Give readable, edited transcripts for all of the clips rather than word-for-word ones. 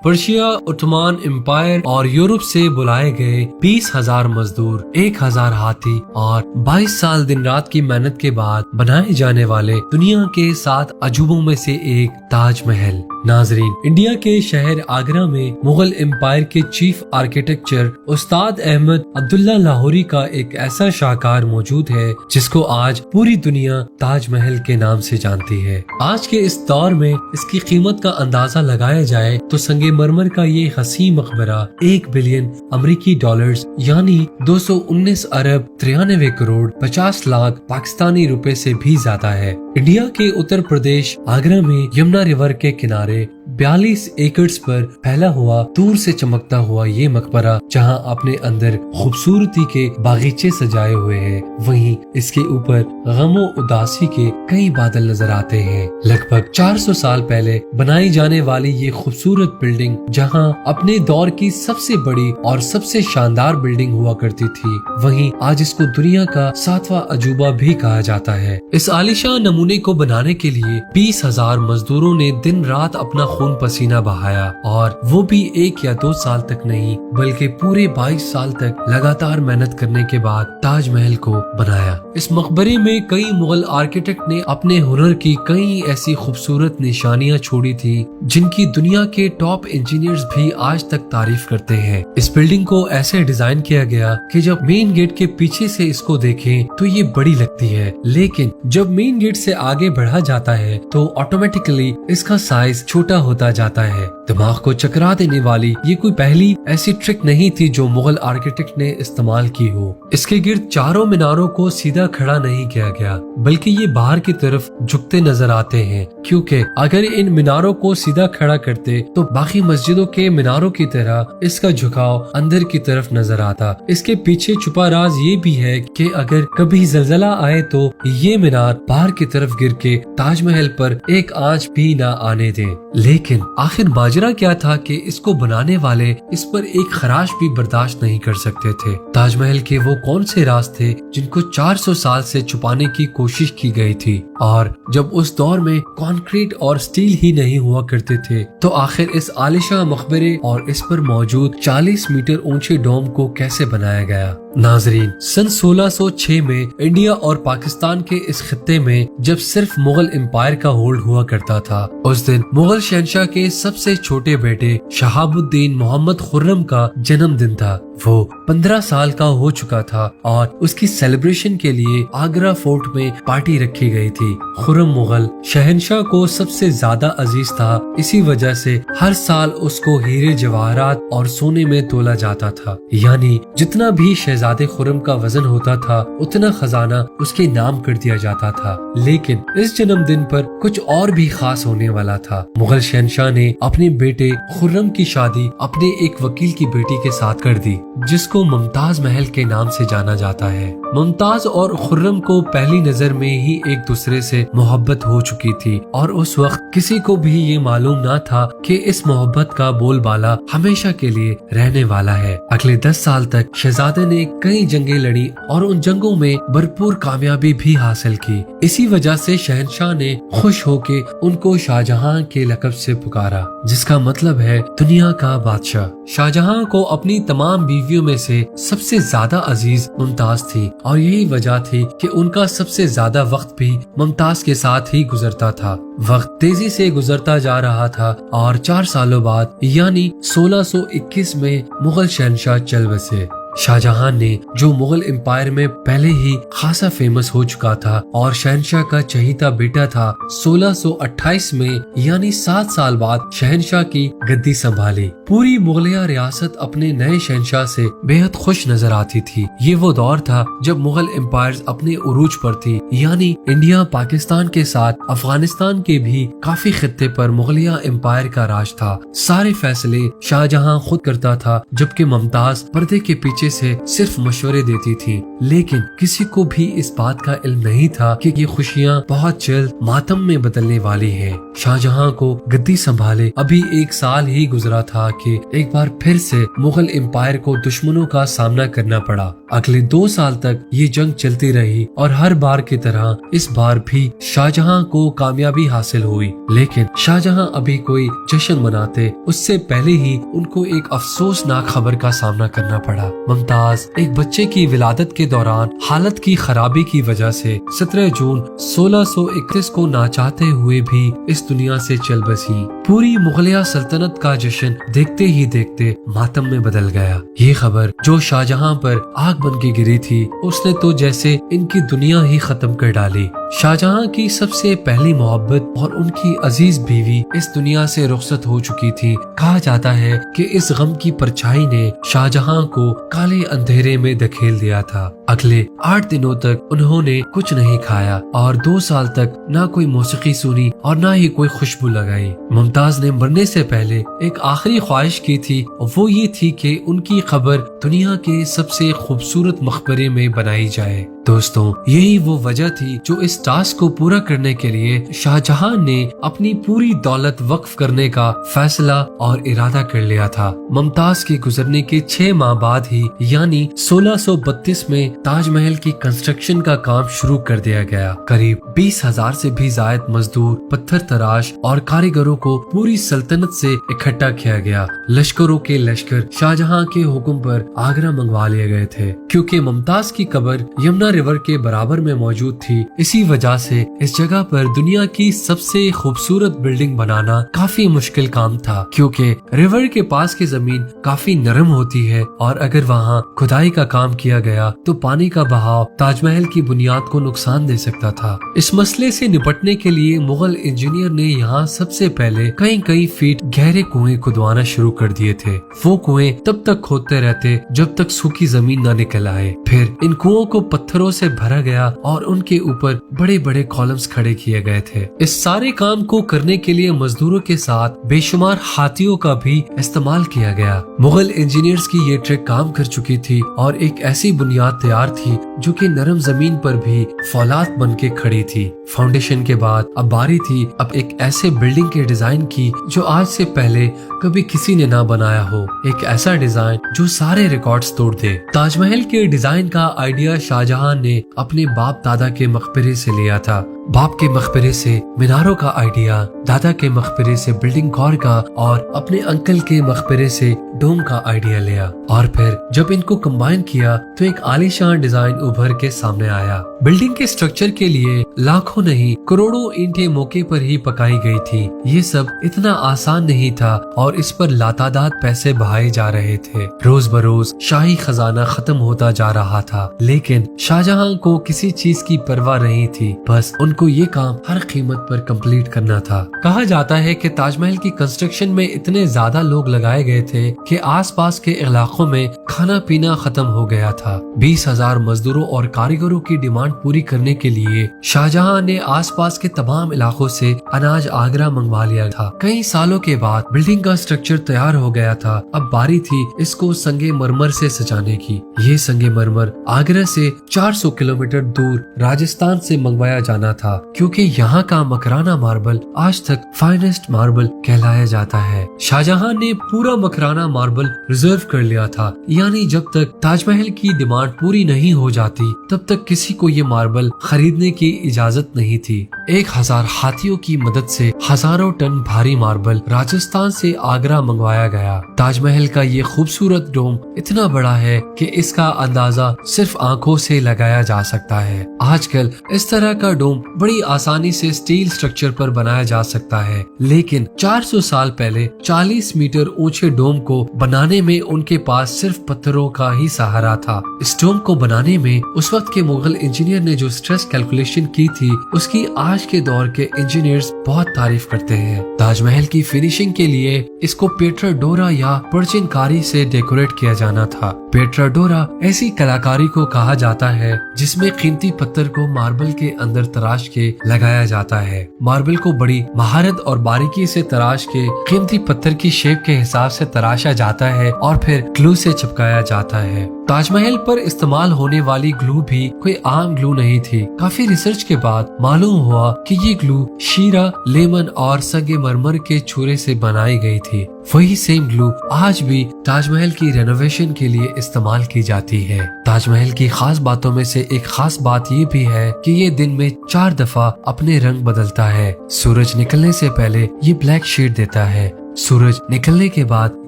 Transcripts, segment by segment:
Persia, Ottoman empire और Europe से बुलाए गए 20,000 मजदूर, 1,000 हाथी और 22 साल दिन रात की मेहनत के बाद बनाए जाने वाले दुनिया के 7 अजूबों में से एक ताजमहल। नाजरीन, इंडिया के शहर आगरा में मुगल एम्पायर के चीफ आर्किटेक्चर उस्ताद अहमद अब्दुल्ला लाहौरी का एक ऐसा शाहकार मौजूद है जिसको आज पूरी दुनिया ताजमहल के नाम से जानती है। आज के इस दौर में इसकी कीमत का अंदाजा लगाया जाए तो संगमरमर का ये हसी मकबरा 1 बिलियन अमेरिकी डॉलर्स यानी 219 अरब 93 करोड़ 50 लाख पाकिस्तानी रुपए से भी ज्यादा है। इंडिया के उत्तर प्रदेश आगरा में यमुना रिवर के किनारे 42 एकड़्स पर फैला हुआ दूर से चमकता हुआ ये मकबरा जहां अपने अंदर खूबसूरती के बागीचे सजाए हुए हैं, वहीं इसके ऊपर गमो उदासी के कई बादल नजर आते हैं। लगभग 400 साल पहले बनाई जाने वाली ये खूबसूरत बिल्डिंग जहां अपने दौर की सबसे बड़ी और सबसे शानदार बिल्डिंग हुआ करती थी, वहीं आज इसको दुनिया का 7वां अजूबा भी कहा जाता है। इस आलिशान नमूने को बनाने के लिए 20,000 मजदूरों ने दिन रात अपना खून पसीना बहाया और वो भी 1 या 2 साल तक नहीं बल्कि पूरे 22 साल तक लगातार मेहनत करने के बाद ताजमहल को बनाया। इस मकबरे में कई मुगल आर्किटेक्ट ने अपने हुनर की कई ऐसी खूबसूरत निशानियां छोड़ी थी जिनकी दुनिया के टॉप इंजीनियर्स भी आज तक तारीफ करते हैं। इस बिल्डिंग को ऐसे डिजाइन किया गया कि जब मेन गेट के पीछे से इसको देखें तो ये बड़ी लगती है, लेकिन जब मेन गेट से आगे बढ़ा जाता है तो ऑटोमेटिकली इसका साइज छोटा होता जाता है। दिमाग को चकरा देने वाली ये कोई पहली ऐसी ट्रिक नहीं थी जो मुगल आर्किटेक्ट ने इस्तेमाल की हो। इसके गिर्द चारों मीनारों को सीधा खड़ा नहीं किया गया बल्कि ये बाहर की तरफ झुकते नजर आते हैं, क्योंकि अगर इन मीनारों को सीधा खड़ा करते तो बाकी मस्जिदों के मीनारों की तरह इसका झुकाव अंदर की तरफ नजर आता। इसके पीछे छुपा राज ये भी है कि अगर कभी जलजला आए तो ये मीनार बाहर की तरफ गिर के ताजमहल पर एक आंच भी ना आने दे। लेकिन आखिर माजरा क्या था कि इसको बनाने वाले इस पर एक खराश भी बर्दाश्त नहीं कर सकते थे। ताजमहल के वो कौन से राज थे जिनको 400 साल से छुपाने की कोशिश की गई थी, और जब उस दौर में कंक्रीट और स्टील ही नहीं हुआ करते थे तो आखिर इस आलिशान मकबरे और इस पर मौजूद 40 मीटर ऊंचे डोम को कैसे बनाया गया। नाजरीन, सन 1606 में इंडिया और पाकिस्तान के इस खित्ते में जब सिर्फ मुगल एम्पायर का होल्ड हुआ करता था, उस दिन मुगल शहंशाह के सबसे छोटे बेटे शहाबुद्दीन मोहम्मद खुर्रम का जन्मदिन था। वो 15 साल का हो चुका था और उसकी सेलिब्रेशन के लिए आगरा फोर्ट में पार्टी रखी गई थी। खुर्रम मुगल शहंशाह को सबसे ज्यादा अजीज था, इसी वजह से हर साल उसको हीरे जवाहरात और सोने में तोला जाता था, यानी जितना भी शहजादे खुर्रम का वजन होता था उतना खजाना उसके नाम कर दिया जाता था। लेकिन इस जन्मदिन पर कुछ और भी खास होने वाला था। मुगल शहंशाह ने अपने बेटे खुर्रम की शादी अपने एक वकील की बेटी के साथ कर दी जिसको मुमताज महल के नाम से जाना जाता है। मुमताज और खुर्रम को पहली नजर में ही एक दूसरे से मोहब्बत हो चुकी थी और उस वक्त किसी को भी ये मालूम ना था कि इस मोहब्बत का बोलबाला हमेशा के लिए रहने वाला है। अगले 10 साल तक शहजादे ने कई जंगें लड़ी और उन जंगों में भरपूर कामयाबी भी हासिल की। इसी वजह से शहंशाह ने खुश होके उनको शाहजहां के लक़ब से पुकारा, जिसका मतलब है दुनिया का बादशाह। शाहजहां को अपनी तमाम बीवियों में से सबसे ज्यादा अजीज मुमताज थी और यही वजह थी कि उनका सबसे ज्यादा वक्त भी मुमताज के साथ ही गुजरता था। वक्त तेजी से गुजरता जा रहा था और 4 सालों बाद यानी 1621 में मुगल शहंशाह चल बसे। शाहजहां ने जो मुगल एम्पायर में पहले ही खासा फेमस हो चुका था और शहंशाह का चहीता बेटा था, 1628 में यानी 7 साल बाद शहंशाह की गद्दी संभाली। पूरी मुगलिया रियासत अपने नए शहंशाह से बेहद खुश नजर आती थी। ये वो दौर था जब मुगल एम्पायर अपने उरूज पर थी, यानी इंडिया पाकिस्तान के साथ अफगानिस्तान के भी काफी खित्ते पर मुगलिया एम्पायर का राज था। सारे फैसले शाहजहां खुद करता था, जबकि मुमताज पर्दे के पीछे से सिर्फ मशवरे देती थी। लेकिन किसी को भी इस बात का इल्म नहीं था कि ये खुशियाँ बहुत जल्द मातम में बदलने वाली हैं। शाहजहां को गद्दी संभाले अभी 1 साल ही गुजरा था कि एक बार फिर से मुगल एम्पायर को दुश्मनों का सामना करना पड़ा। अगले 2 साल तक ये जंग चलती रही और हर बार की तरह इस बार भी शाहजहां को कामयाबी हासिल हुई। लेकिन शाहजहां अभी कोई जश्न मनाते उससे पहले ही उनको एक अफसोसनाक खबर का सामना करना पड़ा। मुमताज एक बच्चे की विलादत के दौरान हालत की खराबी की वजह से 17 जून 1631 को ना चाहते हुए भी इस दुनिया से चल बसी। पूरी मुगलिया सल्तनत का जश्न देखते ही देखते मातम में बदल गया। ये खबर जो शाहजहां पर आग बन के गिरी थी, उसने तो जैसे इनकी दुनिया ही खत्म कर डाली। शाहजहां की सबसे पहली मोहब्बत और उनकी अजीज बीवी इस दुनिया से रुखसत हो चुकी थी। कहा जाता है कि इस गम की परछाई ने शाहजहां को काले अंधेरे में धकेल दिया था। अगले 8 दिनों तक उन्होंने कुछ नहीं खाया और 2 साल तक ना कोई मौसीकी सुनी और ना ही कोई खुशबू लगाई। मुमताज ने मरने से पहले एक आखिरी ख्वाहिश की थी, वो ये थी कि उनकी कब्र दुनिया के सबसे खूबसूरत मकबरे में बनाई जाए। दोस्तों, यही वो वजह थी जो इस टास्क को पूरा करने के लिए शाहजहां ने अपनी पूरी दौलत वक्फ करने का फैसला और इरादा कर लिया था। मुमताज के गुजरने के 6 माह बाद ही यानी 1632 में ताजमहल की कंस्ट्रक्शन का काम शुरू कर दिया गया। करीब 20,000 से भी ज्यादा मजदूर, पत्थर तराश और कारीगरों को पूरी सल्तनत से इकट्ठा किया गया। लश्करों के लश्कर शाहजहां के हुक्म पर आगरा मंगवा लिए गए थे। क्योंकि मुमताज की कब्र यमुना रिवर के बराबर में मौजूद थी, इसी वजह से इस जगह पर दुनिया की सबसे खूबसूरत बिल्डिंग बनाना काफी मुश्किल काम था। क्योंकि रिवर के पास की जमीन काफी नरम होती है और अगर वहाँ खुदाई का काम किया गया तो पानी का बहाव ताजमहल की बुनियाद को नुकसान दे सकता था। इस मसले से निपटने के लिए मुगल इंजीनियर ने यहाँ सबसे पहले कई फीट गहरे कुएं खुदवाना शुरू कर दिए थे। वो कुएं तब तक खोदते रहते जब तक सूखी जमीन न निकल आए। फिर इन कुओं को पत्थरों से भरा गया और उनके ऊपर बड़े बड़े कॉलम्स खड़े किए गए थे। इस सारे काम को करने के लिए मजदूरों के साथ बेशुमार हाथियों का भी इस्तेमाल किया गया। मुगल इंजीनियर्स की ये ट्रिक काम कर चुकी थी और एक ऐसी बुनियाद तैयार थी जो कि नरम जमीन पर भी फौलाद बन के खड़ी थी। फाउंडेशन के बाद अब बारी थी अब एक ऐसे बिल्डिंग के डिजाइन की जो आज से पहले कभी किसी ने ना बनाया हो। एक ऐसा डिजाइन जो सारे रिकॉर्ड्स तोड़ दे। ताजमहल के डिजाइन का आइडिया शाहजहां ने अपने बाप दादा के मकबरे से लिया था। बाप के मकबरे से मीनारों का आइडिया, दादा के मकबरे से बिल्डिंग गौर का और अपने अंकल के मकबरे से डोम का आइडिया लिया। और फिर जब इनको कंबाइन किया तो एक आलीशान डिजाइन उभर के सामने आया। बिल्डिंग के स्ट्रक्चर के लिए लाखों नहीं करोड़ों ईंटें मौके पर ही पकाई गई थी। ये सब इतना आसान नहीं था और इस पर लातादाद पैसे बहाए जा रहे थे। रोज बरोज शाही खजाना खत्म होता जा रहा था, लेकिन शाहजहां को किसी चीज की परवाह नहीं थी। बस उनको ये काम हर कीमत पर कंप्लीट करना था। कहा जाता है कि ताजमहल की कंस्ट्रक्शन में इतने ज्यादा लोग लगाए गए थे कि आसपास के इलाकों में खाना पीना खत्म हो गया था। 20,000 मजदूरों और कारीगरों की डिमांड पूरी करने के लिए शाहजहां ने आसपास के तमाम इलाकों से अनाज आगरा मंगवा लिया था। कई सालों के बाद बिल्डिंग का स्ट्रक्चर तैयार हो गया था। अब बारी थी इसको संगे मरमर से सजाने की। ये संगे मरमर आगरा से 400 किलोमीटर दूर राजस्थान से मंगवाया जाना था, क्योंकि यहाँ का मकराना मार्बल आज तक फाइनेस्ट मार्बल कहलाया जाता है। शाहजहां ने पूरा मकराना मार्बल रिजर्व कर लिया था, यानी जब तक ताजमहल की डिमांड पूरी नहीं हो जाती तब तक किसी को ये मार्बल खरीदने की इजाजत नहीं थी। 1000 हाथियों की मदद से हजारों टन भारी मार्बल राजस्थान से आगरा मंगवाया गया। ताजमहल का ये खूबसूरत डोम इतना बड़ा है कि इसका अंदाजा सिर्फ आंखों से लगाया जा सकता है। आजकल इस तरह का डोम बड़ी आसानी से स्टील स्ट्रक्चर पर बनाया जा सकता है, लेकिन 400 साल पहले 40 मीटर ऊंचे डोम को बनाने में उनके पास सिर्फ पत्थरों का ही सहारा था। इस डोम को बनाने में उस वक्त के मुगल इंजीनियर ने जो स्ट्रेस कैलकुलेशन की थी उसकी आज के दौर के इंजीनियर्स बहुत तारीफ करते हैं। ताजमहल की फिनिशिंग के लिए इसको पेट्रा डोरा या पर्चिनकारी से डेकोरेट किया जाना था। पेट्रा डोरा ऐसी कलाकारी को कहा जाता है जिसमें कीमती पत्थर को मार्बल के अंदर तराश के लगाया जाता है। मार्बल को बड़ी महारत और बारीकी से तराश के कीमती पत्थर की शेप के हिसाब से तराशा जाता है और फिर ग्लू से चिपकाया जाता है। ताज महल पर इस्तेमाल होने वाली ग्लू भी कोई आम ग्लू नहीं थी। काफी रिसर्च के बाद मालूम हुआ कि ये ग्लू शीरा, लेमन और संगमरमर के चूरे से बनाई गई थी। वही सेम ग्लू आज भी ताजमहल की रेनोवेशन के लिए इस्तेमाल की जाती है। ताजमहल की खास बातों में से एक खास बात ये भी है कि ये दिन में 4 दफा अपने रंग बदलता है। सूरज निकलने से पहले ये ब्लैक शेड देता है, सूरज निकलने के बाद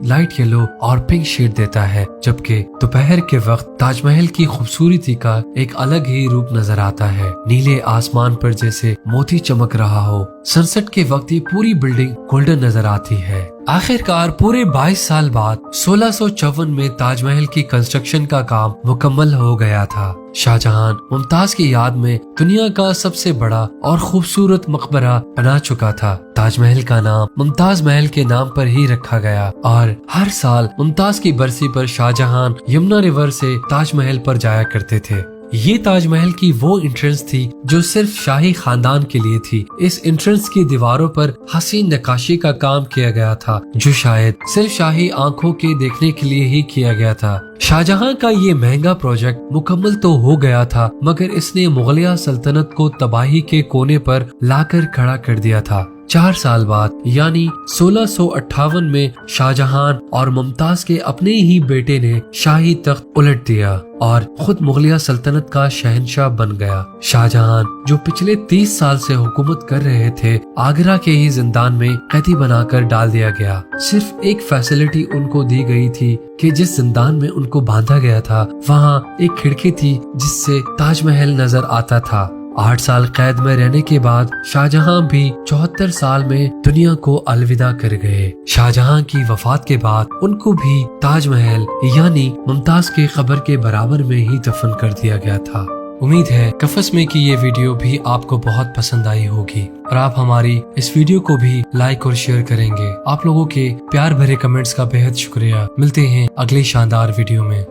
लाइट येलो और पिंक शेड देता है, जबकि दोपहर के वक्त ताजमहल की खूबसूरती का एक अलग ही रूप नजर आता है। नीले आसमान पर जैसे मोती चमक रहा हो। सनसेट के वक्त ये पूरी बिल्डिंग गोल्डन नजर आती है। आखिरकार पूरे 22 साल बाद 1654 में ताजमहल की कंस्ट्रक्शन का काम मुकम्मल हो गया था। शाहजहां मुमताज की याद में दुनिया का सबसे बड़ा और खूबसूरत मकबरा बना चुका था। ताजमहल का नाम मुमताज महल के नाम पर ही रखा गया और हर साल मुमताज की बरसी पर शाहजहां यमुना रिवर से ताजमहल पर जाया करते थे। ये ताजमहल की वो एंट्रेंस थी जो सिर्फ शाही खानदान के लिए थी। इस एंट्रेंस की दीवारों पर हसीन नक्काशी का काम किया गया था, जो शायद सिर्फ शाही आंखों के देखने के लिए ही किया गया था। शाहजहां का ये महंगा प्रोजेक्ट मुकम्मल तो हो गया था, मगर इसने मुगलिया सल्तनत को तबाही के कोने पर लाकर खड़ा कर दिया था। 4 साल बाद यानी 1658 में शाहजहां और मुमताज के अपने ही बेटे ने शाही तख्त उलट दिया और खुद मुगलिया सल्तनत का शहंशाह बन गया। शाहजहां जो पिछले 30 साल से हुकूमत कर रहे थे, आगरा के ही जिंदान में कैदी बनाकर डाल दिया गया। सिर्फ एक फैसिलिटी उनको दी गई थी कि जिस जिंदान में उनको बांधा गया था वहाँ एक खिड़की थी जिससे ताजमहल नजर आता था। 8 साल कैद में रहने के बाद शाहजहां भी 74 साल में दुनिया को अलविदा कर गए। शाहजहां की वफात के बाद उनको भी ताजमहल यानी मुमताज के कब्र के बराबर में ही दफन कर दिया गया था। उम्मीद है कफस में की ये वीडियो भी आपको बहुत पसंद आई होगी और आप हमारी इस वीडियो को भी लाइक और शेयर करेंगे। आप लोगों के प्यार भरे कमेंट्स का बेहद शुक्रिया। मिलते हैं अगली शानदार वीडियो में।